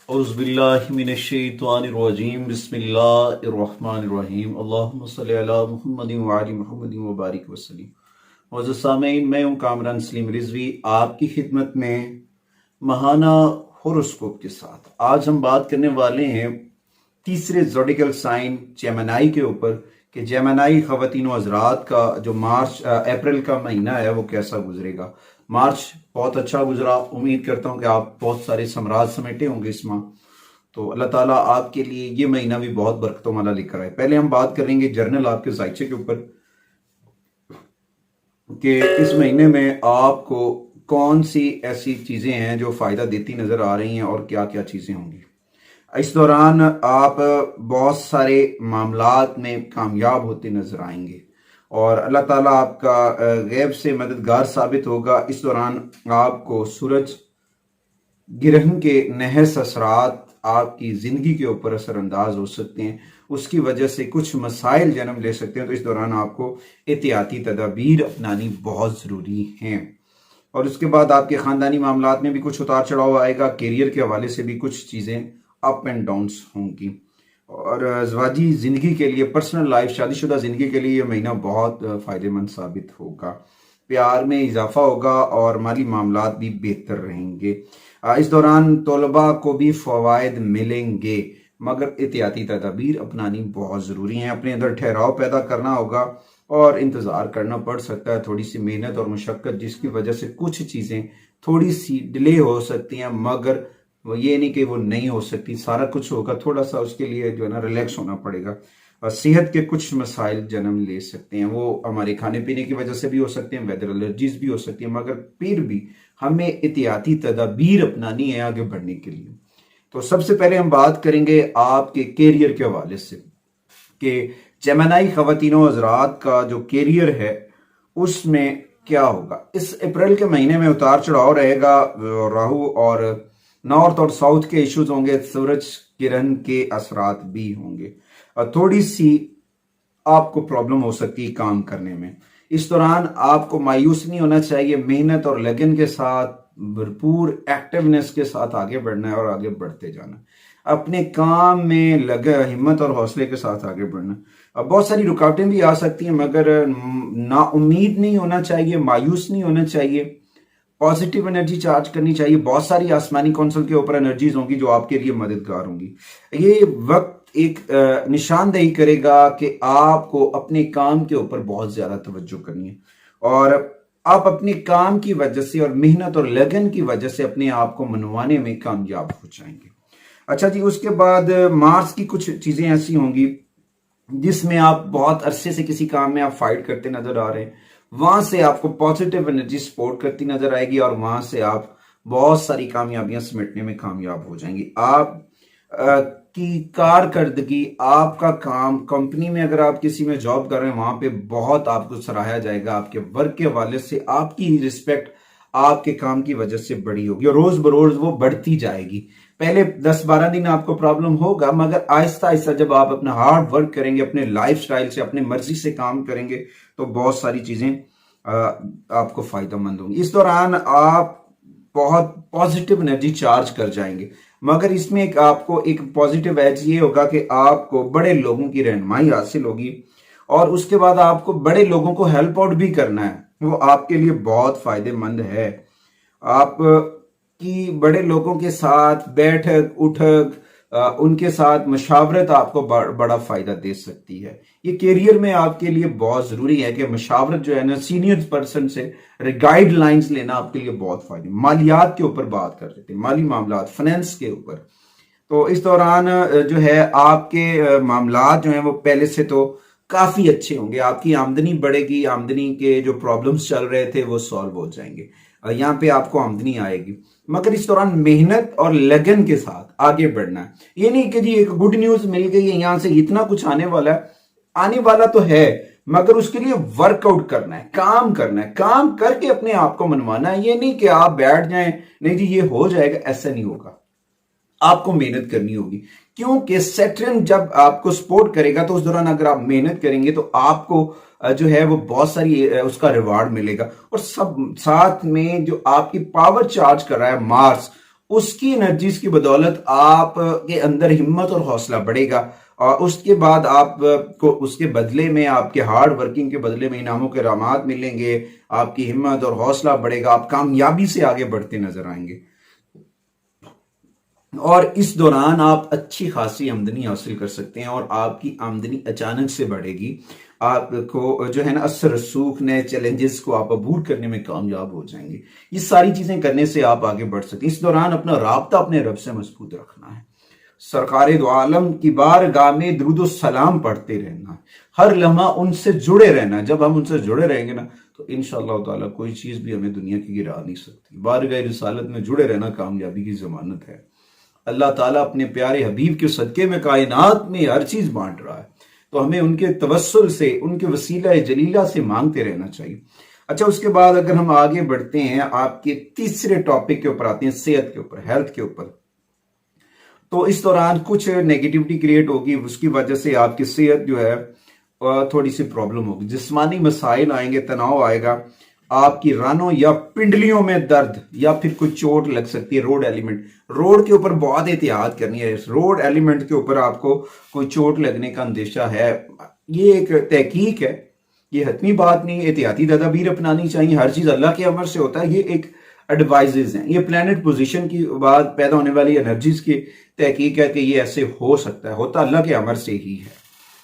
औज़ुबिल्लाहिमिनश्शैतानिर्रजीम बिस्मिल्लाहिर्रहमानिर्रहीम अल्लाहुम्मा सल्लि अला मुहम्मदिन व आलि मुहम्मदिन व बारिक वसल्लिम। मौजूद सामीन, मैं हूँ कामरान सलीम रिजवी आपकी खिदमत में महाना होरोस्कोप के साथ। आज हम बात करने वाले हैं तीसरे ज़ोडिकल साइन जेमिनी के ऊपर कि जेमिनी ख़वातीन व हज़रात का जो अप्रैल का महीना है वो कैसा गुजरेगा। मार्च बहुत अच्छा गुजरा, उम्मीद करता हूँ कि आप बहुत सारे समराज समेटे होंगे इस माह। तो अल्लाह ताला आपके लिए ये महीना भी बहुत बरकतों वाला लेकर आए। पहले हम बात करेंगे जर्नल आपके जायचे के ऊपर कि इस महीने में आपको कौन सी ऐसी चीज़ें हैं जो फ़ायदा देती नज़र आ रही हैं और क्या क्या चीज़ें होंगी। इस दौरान आप बहुत सारे मामलात में कामयाब होते नज़र आएंगे और अल्लाह ताला आपका गैब से मददगार साबित होगा। इस दौरान आपको सूरज ग्रहण के नहस असरात आपकी ज़िंदगी के ऊपर असरअंदाज हो सकते हैं, उसकी वजह से कुछ मसाइल जन्म ले सकते हैं। तो इस दौरान आपको एहतियाती तदाबीर अपनानी बहुत ज़रूरी हैं। और उसके बाद आपके ख़ानदानी मामलात में भी कुछ उतार चढ़ाव आएगा, कैरियर के हवाले से भी कुछ चीज़ें अप एंड डाउन्स होंगी। और ज़वाजी ज़िंदगी के लिए, पर्सनल लाइफ, शादीशुदा ज़िंदगी के लिए ये महीना बहुत फ़ायदेमंद साबित होगा। प्यार में इजाफा होगा और माली मामलात भी बेहतर रहेंगे। इस दौरान तलबा को भी फ़वाइद मिलेंगे, मगर एहतियाती तदाबीर अपनानी बहुत ज़रूरी है। अपने अंदर ठहराव पैदा करना होगा और इंतज़ार करना पड़ सकता है, थोड़ी सी मेहनत और मुशक्क़त, जिसकी वजह से कुछ चीज़ें थोड़ी सी डिले हो सकती हैं, मगर वो ये नहीं कि वो नहीं हो सकती, सारा कुछ होगा। थोड़ा सा उसके लिए जो है ना रिलैक्स होना पड़ेगा। और सेहत के कुछ मसाइल जन्म ले सकते हैं, वो हमारे खाने पीने की वजह से भी हो सकते हैं, वेदर एलर्जीज भी हो सकती हैं, मगर फिर भी हमें एहतियाती तदाबीर अपनानी है आगे बढ़ने के लिए। तो सबसे पहले हम बात करेंगे आपके कैरियर के हवाले से कि जेमिनी ख़वातीनों हज़रात का जो कैरियर है उसमें क्या होगा। इस अप्रैल के महीने में उतार चढ़ाव रहेगा, राहु और नॉर्थ और साउथ के इश्यूज होंगे, सूरज किरण के असरात भी होंगे और थोड़ी सी आपको प्रॉब्लम हो सकती है काम करने में। इस दौरान आपको मायूस नहीं होना चाहिए, मेहनत और लगन के साथ, भरपूर एक्टिवनेस के साथ आगे बढ़ना है और आगे बढ़ते जाना। अपने काम में लगे हिम्मत और हौसले के साथ आगे बढ़ना। अब बहुत सारी रुकावटें भी आ सकती हैं, मगर ना उम्मीद नहीं होना चाहिए, मायूस नहीं होना चाहिए, पॉजिटिव एनर्जी चार्ज करनी चाहिए। बहुत सारी आसमानी कौंसल के ऊपर एनर्जीज होंगी जो आपके लिए मददगार होंगी। ये वक्त एक निशानदेही करेगा कि आपको अपने काम के ऊपर बहुत ज्यादा तवज्जो करनी है और आप अपने काम की वजह से और मेहनत और लगन की वजह से अपने आप को मनवाने में कामयाब हो जाएंगे। अच्छा जी, उसके बाद मार्च की कुछ चीजें ऐसी होंगी जिसमें आप बहुत अरसे से किसी काम में आप फाइट करते नजर आ रहे हैं, वहां से आपको पॉजिटिव एनर्जी सपोर्ट करती नजर आएगी और वहां से आप बहुत सारी कामयाबियां समेटने में कामयाब हो जाएंगी। आप की कारकर्दगी, आपका काम, कंपनी में अगर आप किसी में जॉब कर रहे हैं वहां पे बहुत आपको सराहा जाएगा। आपके वर्क के हवाले से आपकी रिस्पेक्ट आपके काम की वजह से बड़ी होगी और रोज बरोज वो बढ़ती जाएगी। पहले 10-12 दिन आपको प्रॉब्लम होगा, मगर आहिस्ता आहिस्ता जब आप अपना हार्ड वर्क करेंगे, अपने लाइफ स्टाइल से, अपने मर्जी से काम करेंगे, तो बहुत सारी चीजें आपको फायदेमंद होंगी। इस दौरान आप बहुत पॉजिटिव एनर्जी चार्ज कर जाएंगे, मगर इसमें आपको एक पॉजिटिव एज ये होगा कि आपको बड़े लोगों की रहनुमाई हासिल होगी और उसके बाद आपको बड़े लोगों को हेल्प आउट भी करना है, वो आपके लिए बहुत फायदेमंद है। आप की बड़े लोगों के साथ बैठक उठक, उनके साथ मशावरत आपको बड़ा फायदा दे सकती है। ये कैरियर में आपके लिए बहुत जरूरी है कि मशावरत जो है ना, सीनियर पर्सन से गाइडलाइंस लेना आपके लिए बहुत फायदे। मालियात के ऊपर बात कर रहे थे, माली मामलात, फाइनेंस के ऊपर। तो इस दौरान जो है आपके मामलात जो है वो पहले से तो काफी अच्छे होंगे, आपकी आमदनी बढ़ेगी, आमदनी के जो प्रॉब्लम्स चल रहे थे वो सॉल्व हो जाएंगे, यहाँ पे आपको आमदनी आएगी। मगर इस दौरान मेहनत और लगन के साथ आगे बढ़ना है। ये नहीं कि जी एक गुड न्यूज मिल गई है, यहां से इतना कुछ आने वाला है, आने वाला तो है, मगर उसके लिए वर्कआउट करना है, काम करना है, काम करके अपने आप को मनवाना है। ये नहीं कि आप बैठ जाएं, नहीं जी ये हो जाएगा, ऐसा नहीं होगा। आपको मेहनत करनी होगी, क्योंकि सैटर्न जब आपको सपोर्ट करेगा तो उस दौरान अगर आप मेहनत करेंगे तो आपको जो है वो बहुत सारी उसका रिवार्ड मिलेगा। और सब साथ में जो आपकी पावर चार्ज कर रहा है मार्स, اس کی انرجیز کی بدولت آپ کے اندر ہمت اور حوصلہ بڑھے گا، اور اس کے بعد آپ کو اس کے بدلے میں، آپ کے ہارڈ ورکنگ کے بدلے میں انعاموں کے رامات ملیں گے، آپ کی ہمت اور حوصلہ بڑھے گا، آپ کامیابی سے آگے بڑھتے نظر آئیں گے، اور اس دوران آپ اچھی خاصی آمدنی حاصل کر سکتے ہیں، اور آپ کی آمدنی اچانک سے بڑھے گی، آپ کو جو ہے نا اثر رسوخ نئے چیلنجز کو آپ عبور کرنے میں کامیاب ہو جائیں گے۔ یہ ساری چیزیں کرنے سے آپ آگے بڑھ سکتے ہیں۔ اس دوران اپنا رابطہ اپنے رب سے مضبوط رکھنا ہے، سرکار دو عالم کی بارگاہ میں درود و سلام پڑھتے رہنا، ہر لمحہ ان سے جڑے رہنا۔ جب ہم ان سے جڑے رہیں گے نا تو انشاءاللہ تعالیٰ کوئی چیز بھی ہمیں دنیا کی گرا نہیں سکتی۔ بارگاہ رسالت میں جڑے رہنا کامیابی کی ضمانت ہے۔ اللہ تعالیٰ اپنے پیارے حبیب کے صدقے میں کائنات میں ہر چیز بانٹ رہا ہے، تو ہمیں ان کے توسل سے، ان کے وسیلہ جلیلہ سے مانگتے رہنا چاہیے۔ اچھا، اس کے بعد اگر ہم آگے بڑھتے ہیں، آپ کے تیسرے ٹاپک کے اوپر آتے ہیں، صحت کے اوپر، ہیلتھ کے اوپر۔ تو اس دوران کچھ نیگیٹیوٹی کریٹ ہوگی، اس کی وجہ سے آپ کی صحت جو ہے تھوڑی سی پرابلم ہوگی، جسمانی مسائل آئیں گے، تناؤ آئے گا، آپ کی رانوں یا پنڈلیوں میں درد، یا پھر کوئی چوٹ لگ سکتی ہے۔ روڈ ایلیمنٹ، روڈ کے اوپر بہت احتیاط کرنی ہے، روڈ ایلیمنٹ کے اوپر آپ کو کوئی چوٹ لگنے کا اندیشہ ہے، یہ ایک تحقیق ہے، یہ حتمی بات نہیں، احتیاطی تدابیر اپنانی چاہیے، ہر چیز اللہ کے امر سے ہوتا ہے، یہ ایک ایڈوائزز ہیں، یہ پلانٹ پوزیشن کی بعد پیدا ہونے والی انرجیز کی تحقیق ہے کہ یہ ایسے ہو سکتا ہے، ہوتا اللہ کے امر سے ہی ہے۔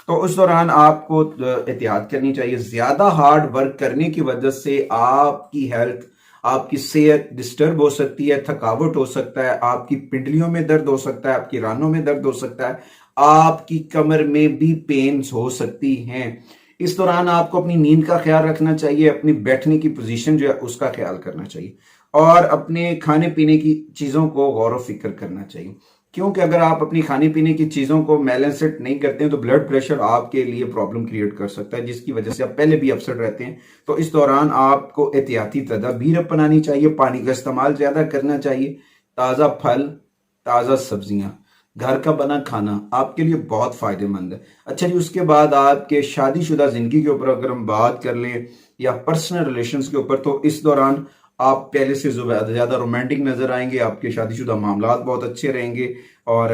تو اس دوران آپ کو احتیاط کرنی چاہیے، زیادہ ہارڈ ورک کرنے کی وجہ سے آپ کی ہیلتھ، آپ کی صحت ڈسٹرب ہو سکتی ہے، تھکاوٹ ہو سکتا ہے، آپ کی پنڈلیوں میں درد ہو سکتا ہے، آپ کی رانوں میں درد ہو سکتا ہے، آپ کی کمر میں بھی پینز ہو سکتی ہیں۔ اس دوران آپ کو اپنی نیند کا خیال رکھنا چاہیے، اپنی بیٹھنے کی پوزیشن جو ہے اس کا خیال کرنا چاہیے، اور اپنے کھانے پینے کی چیزوں کو غور و فکر کرنا چاہیے، کیونکہ اگر آپ اپنی کھانے پینے کی چیزوں کو بیلنسڈ نہیں کرتے ہیں تو بلڈ پریشر آپ کے لیے پرابلم کریٹ کر سکتا ہے، جس کی وجہ سے آپ پہلے بھی اپسٹ رہتے ہیں۔ تو اس دوران آپ کو احتیاطی تدابیر اپنانی چاہیے، پانی کا استعمال زیادہ کرنا چاہیے، تازہ پھل، تازہ سبزیاں، گھر کا بنا کھانا آپ کے لیے بہت فائدہ مند ہے۔ اچھا جی، اس کے بعد آپ کے شادی شدہ زندگی کے اوپر اگر ہم بات کر لیں، یا پرسنل ریلیشنز کے اوپر، تو اس دوران آپ پہلے سے زیادہ رومانٹک نظر آئیں گے، آپ کے شادی شدہ معاملات بہت اچھے رہیں گے، اور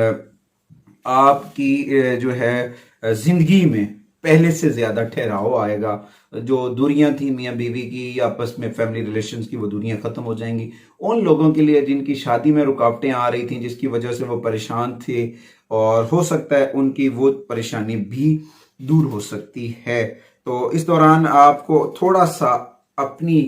آپ کی جو ہے زندگی میں پہلے سے زیادہ ٹھہراؤ آئے گا، جو دوریاں تھیں میاں بیوی کی، آپس میں فیملی ریلیشنز کی، وہ دوریاں ختم ہو جائیں گی۔ ان لوگوں کے لیے جن کی شادی میں رکاوٹیں آ رہی تھیں، جس کی وجہ سے وہ پریشان تھے، اور ہو سکتا ہے ان کی وہ پریشانی بھی دور ہو سکتی ہے۔ تو اس دوران آپ کو تھوڑا سا اپنی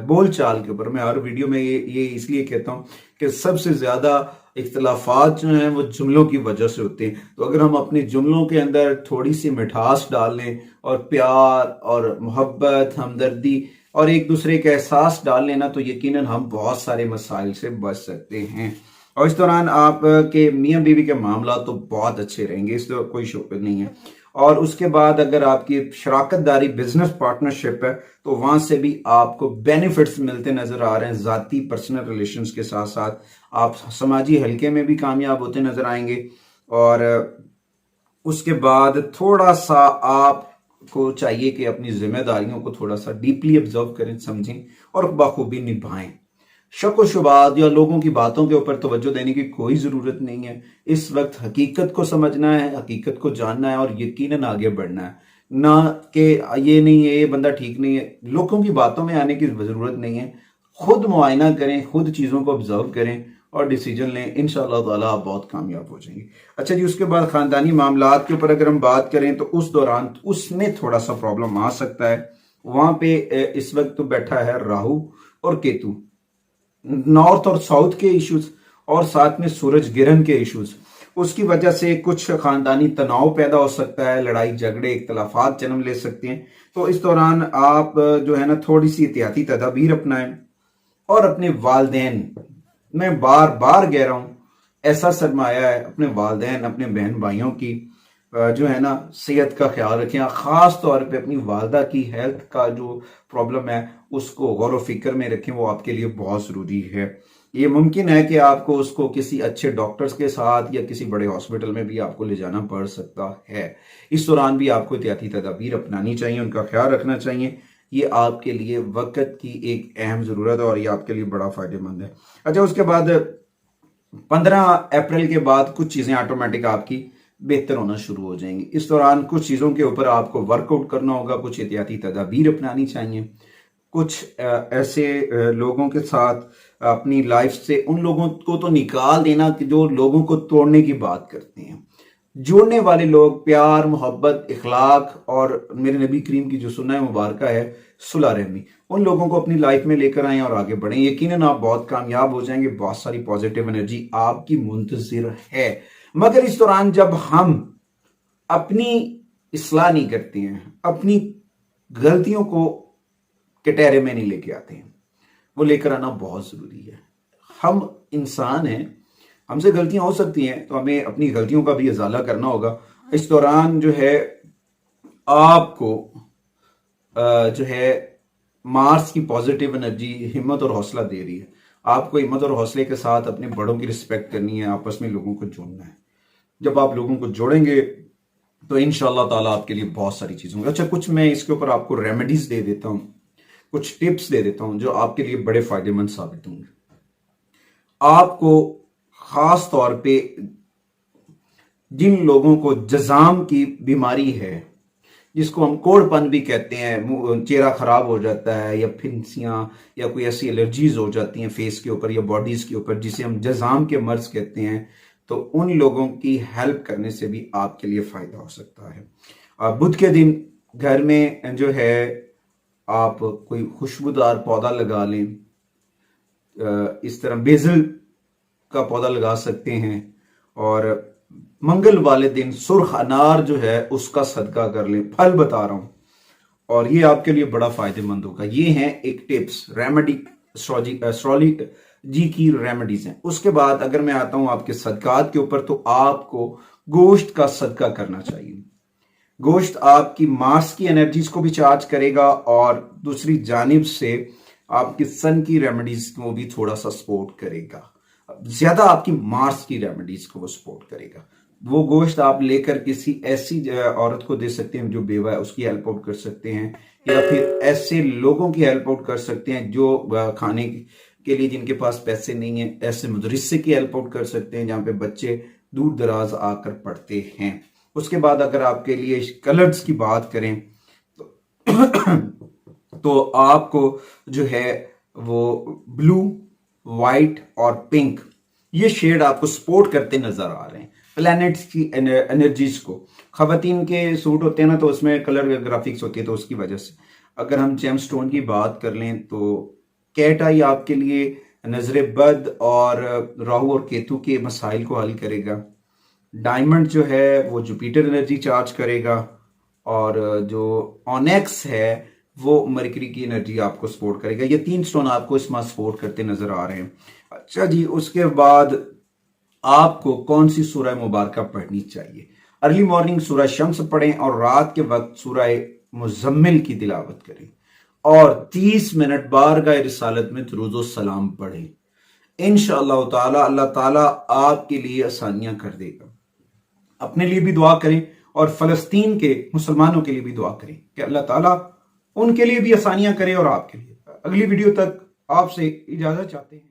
بول چال کے اوپر، میں ہر ویڈیو میں یہ اس لیے کہتا ہوں کہ سب سے زیادہ اختلافات جو ہیں وہ جملوں کی وجہ سے ہوتے ہیں، تو اگر ہم اپنے جملوں کے اندر تھوڑی سی مٹھاس ڈال لیں، اور پیار اور محبت، ہمدردی اور ایک دوسرے کا احساس ڈال لینا، تو یقیناً ہم بہت سارے مسائل سے بچ سکتے ہیں۔ اور اس دوران آپ کے میاں بیوی کے معاملات تو بہت اچھے رہیں گے، اس سے کوئی شک نہیں ہے۔ اور اس کے بعد اگر آپ کی شراکت داری، بزنس پارٹنرشپ ہے، تو وہاں سے بھی آپ کو بینیفٹس ملتے نظر آ رہے ہیں، ذاتی پرسنل ریلیشنز کے ساتھ ساتھ آپ سماجی حلقے میں بھی کامیاب ہوتے نظر آئیں گے۔ اور اس کے بعد تھوڑا سا آپ کو چاہیے کہ اپنی ذمہ داریوں کو تھوڑا سا ڈیپلی آبزرو کریں، سمجھیں اور بخوبی نبھائیں۔ شک و شبہات یا لوگوں کی باتوں کے اوپر توجہ دینے کی کوئی ضرورت نہیں ہے۔ اس وقت حقیقت کو سمجھنا ہے، حقیقت کو جاننا ہے، اور یقیناً آگے بڑھنا ہے، نہ کہ یہ نہیں ہے، یہ بندہ ٹھیک نہیں ہے۔ لوگوں کی باتوں میں آنے کی ضرورت نہیں ہے، خود معائنہ کریں، خود چیزوں کو آبزرو کریں اور ڈیسیجن لیں، انشاءاللہ تعالیٰ آپ بہت کامیاب ہو جائیں گے۔ اچھا جی، اس کے بعد خاندانی معاملات کے اوپر اگر ہم بات کریں، تو اس دوران اس میں تھوڑا سا پرابلم آ سکتا ہے۔ وہاں پہ اس وقت بیٹھا ہے راہو اور کیتو، نارتھ اور ساؤتھ کے ایشوز، اور ساتھ میں سورج گرہن کے ایشوز، اس کی وجہ سے کچھ خاندانی تناؤ پیدا ہو سکتا ہے، لڑائی جھگڑے، اختلافات جنم لے سکتے ہیں۔ تو اس دوران آپ جو ہے نا تھوڑی سی احتیاطی تدابیر اپنائیں، اور اپنے والدین، میں بار بار کہہ رہا ہوں، ایسا سرمایہ ہے اپنے والدین، اپنے بہن بھائیوں کی جو ہے نا صحت کا خیال رکھیں، خاص طور پہ اپنی والدہ کی ہیلتھ کا جو پرابلم ہے اس کو غور و فکر میں رکھیں، وہ آپ کے لیے بہت ضروری ہے۔ یہ ممکن ہے کہ آپ کو اس کو کسی اچھے ڈاکٹرز کے ساتھ یا کسی بڑے ہاسپٹل میں بھی آپ کو لے جانا پڑ سکتا ہے۔ اس دوران بھی آپ کو احتیاطی تدابیر اپنانی چاہیے، ان کا خیال رکھنا چاہیے، یہ آپ کے لیے وقت کی ایک اہم ضرورت ہے، اور یہ آپ کے لیے بڑا فائدہ مند ہے۔ اچھا، اس کے بعد 15 अप्रैल के बाद कुछ चीज़ें ऑटोमेटिक आपकी बेहतर होना शुरू हो जाएंगी। इस दौरान कुछ चीज़ों के ऊपर आपको वर्कआउट करना होगा, कुछ एहतियाती तदाबीर अपनानी चाहिए, कुछ ऐसे लोगों के साथ अपनी लाइफ से उन लोगों को तो निकाल देना कि जो लोगों को तोड़ने की बात करते हैं। जोड़ने वाले लोग प्यार, मोहब्बत, इखलाक और मेरे नबी करीम की जो सुन्नह मुबारक है सुलह रहमी, उन लोगों को अपनी लाइफ में लेकर आएं और आगे बढ़ें। यकीनन आप बहुत कामयाब हो जाएंगे, बहुत सारी पॉजिटिव एनर्जी आपकी मुंतजिर है। मगर इस दौरान जब हम अपनी इस्लाह नहीं करते हैं, अपनी गलतियों को कटहरे में नहीं लेके आते हैं, वो लेकर आना बहुत जरूरी है। हम इंसान हैं, हमसे गलतियां हो सकती हैं, तो हमें अपनी गलतियों का भी इजाला करना होगा। इस दौरान जो है आपको जो है मार्स की पॉजिटिव एनर्जी हिम्मत और हौसला दे रही है। आपको हिम्मत और हौसले के साथ अपने बड़ों की रिस्पेक्ट करनी है, आपस में लोगों को जोड़ना है। जब आप लोगों को जोड़ेंगे तो इंशाअल्लाह ताला आपके लिए बहुत सारी चीज़ होंगी। अच्छा, कुछ मैं इसके ऊपर आपको रेमेडीज दे देता हूं, कुछ टिप्स दे देता हूं जो आपके लिए बड़े फायदेमंद साबित होंगे। आपको खास तौर पे जिन लोगों को जजाम की बीमारी है, जिसको हम कोढ़पन भी कहते हैं, चेहरा खराब हो जाता है या फिंसियां या कोई ऐसी एलर्जीज हो जाती हैं फेस के ऊपर या बॉडीज के ऊपर, जिसे हम जजाम के मर्ज कहते हैं, तो उन लोगों की हेल्प करने से भी आपके लिए फायदा हो सकता है। बुध के दिन घर में जो है आप कोई खुशबूदार पौधा लगा लें, इस तरह बेजल का पौधा लगा सकते हैं, और मंगल वाले दिन सुर्ख अनार जो है उसका सदका कर लें। फल बता रहा हूं, और ये आपके लिए बड़ा फायदेमंद होगा। ये हैं एक टिप्स, रेमेडी, एस्ट्रोलॉजी की रेमेडीज हैं। उसके बाद अगर मैं आता हूं आपके सदकात के ऊपर, तो आपको गोश्त का सदका करना चाहिए। गोश्त आपकी मार्स की एनर्जीज को भी चार्ज करेगा और दूसरी जानिब से आपकी सन की रेमेडीज को भी थोड़ा सा सपोर्ट करेगा। ज्यादा आपकी मार्स की रेमेडीज को वो सपोर्ट करेगा। वो गोश्त आप लेकर किसी ऐसी औरत को दे सकते हैं जो बेवा है, उसकी हेल्प आउट कर सकते हैं, या फिर ऐसे लोगों की हेल्प आउट कर सकते हैं जो खाने के लिए जिनके पास पैसे नहीं है। ऐसे मदरसे की हेल्प आउट कर सकते हैं जहां पे बच्चे दूर दराज आकर पढ़ते हैं। उसके बाद अगर आपके लिए कलर्स की बात करें तो आपको जो है वो ब्लू, व्हाइट और पिंक, ये शेड आपको सपोर्ट करते नजर आ रहे हैं प्लैनेट्स की एनर्जीज को। खवातीन के सूट होते हैं ना, तो उसमें कलर ग्राफिक्स होती है, तो उसकी वजह से। अगर हम जेम स्टोन की बात कर लें तो कैट आई आपके लिए नजर बद और राहु और केतु के मसाइल को हल करेगा। डायमंड जो है वो जुपिटर एनर्जी चार्ज करेगा, और जो ऑनेक्स है वो मरकरी की एनर्जी आपको सपोर्ट करेगा। ये 3 स्टोन आपको इसमें सपोर्ट करते नजर आ रहे हैं। अच्छा जी, उसके बाद आपको कौन सी सूरह मुबारक पढ़नी चाहिए? अर्ली मॉर्निंग सूरह शम्स पढ़ें और रात के वक्त सूरह मुजम्मिल की तिलावत करें, और 30 मिनट बारगाह रिसालत में दुरूद व सलाम पढ़ें। इंशाअल्लाह ताला अल्लाह ताला आपके लिए आसानियां कर देगा। अपने लिए भी दुआ करें और फलस्तीन के मुसलमानों के लिए भी दुआ करें कि अल्लाह ताला उनके लिए भी आसानियां करे और आपके लिए। अगली वीडियो तक आपसे इजाजत चाहते हैं।